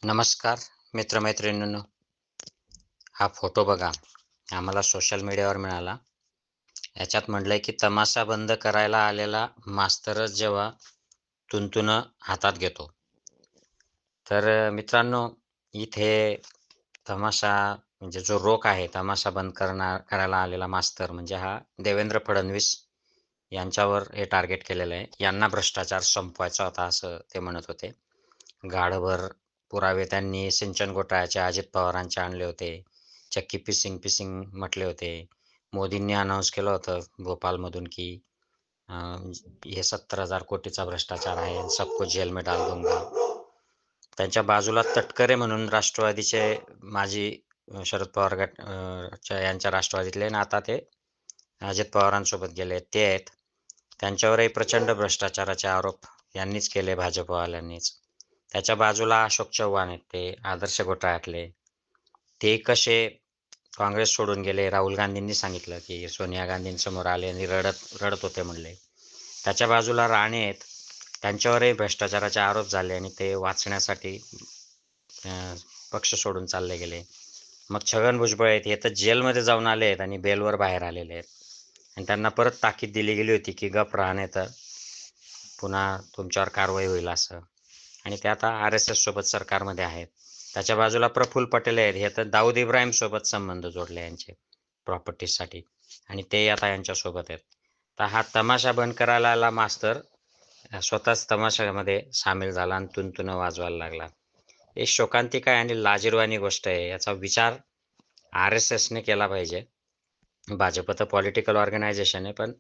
नमस्कार मित्रमैत्रिणींनो, हा फोटो बघा. आम्हाला सोशल मीडियावर मिळाला. याच्यात म्हटलंय की तमाशा बंद करायला आलेला मास्तरच जेव्हा तुणतुणं हातात घेतो. तर मित्रांनो, इथे तमाशा म्हणजे जो रोख आहे, तमाशा बंद करायला आलेला मास्तर म्हणजे हा देवेंद्र फडणवीस यांच्यावर हे टार्गेट केलेलं आहे. यांना भ्रष्टाचार संपवायचा होता असं ते म्हणत होते. गाढभर पुरावे त्यांनी सिंचन घोटाळ्याचे अजित पवारांचे आणले होते. चक्की फिशिंग म्हटले होते. मोदींनी अनाउन्स केलं होतं भोपाळमधून की अ, हे 70,000 कोटीचा भ्रष्टाचार आहे. सबको जेल में डाल दूंगा. त्यांच्या बाजूला तटकरे म्हणून राष्ट्रवादीचे माजी शरद पवार यांच्या राष्ट्रवादीतले आणि आता ते अजित पवारांसोबत गेले ते आहेत. त्यांच्यावरही प्रचंड भ्रष्टाचाराचे आरोप यांनीच केले भाजपवाल्यांनीच. त्याच्या बाजूला अशोक चव्हाण आहेत ते आदर्श घोटाळ्यातले. ते कसे काँग्रेस सोडून गेले. राहुल गांधींनी सांगितलं की सोनिया गांधींसमोर आले आणि रडत रडत होते म्हणले. त्याच्या बाजूला राणे आहेत. त्यांच्यावरही भ्रष्टाचाराचे आरोप झाले आणि ते वाचण्यासाठी अ, पक्ष सोडून चालले गेले. मग छगन भुजबळ आहेत, हे तर जेलमध्ये जाऊन आले आहेत आणि बेलवर बाहेर आलेले आहेत. आणि त्यांना परत ताकीद दिली गेली होती की गप राहा नाही तर पुन्हा तुमच्यावर कारवाई होईल असं. आणि ते आता RSS सोबत सरकारमध्ये आहेत. त्याच्या बाजूला प्रफुल्ल पटेल आहेत, हे तर दाऊद इब्राहिम सोबत संबंध जोडले यांचे प्रॉपर्टीसाठी आणि ते आता यांच्यासोबत आहेत. तर हा तमाशा बंद करायला आला मास्तर स्वतःच तमाशामध्ये सामील झाला आणि तुणतुणं वाजवायला लागला. हे शोकांतिका आहे आणि लाजिरवाणी गोष्ट आहे. याचा विचार RSSने केला पाहिजे. भाजप तर पॉलिटिकल ऑर्गनायझेशन आहे, पण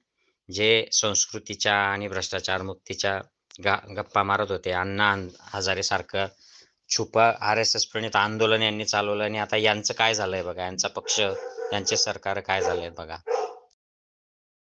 जे संस्कृतीच्या आणि भ्रष्टाचार मुक्तीच्या गप्पा मारत होते, अण्णा हजारे सारखं छुपा RSS प्रणीत आंदोलन यांनी चालवलं आणि आता यांचं काय झालंय बघा, यांचा पक्ष, यांचे सरकार काय झालंय बघा.